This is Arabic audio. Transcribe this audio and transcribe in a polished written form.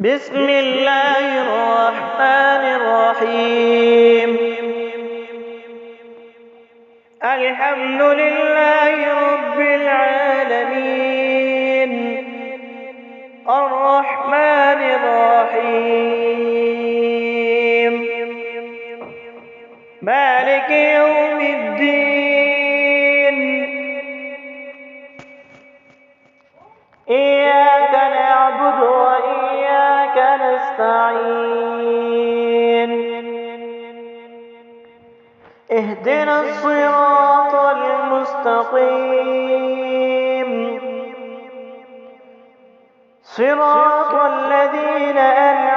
بسم الله الرحمن الرحيم. الحمد لله رب العالمين، الرحمن الرحيم، مالك يوم الدين. إياك نعبد وإياك نستعين. اهدنا الصراط المستقيم، صراط الذين أنعمت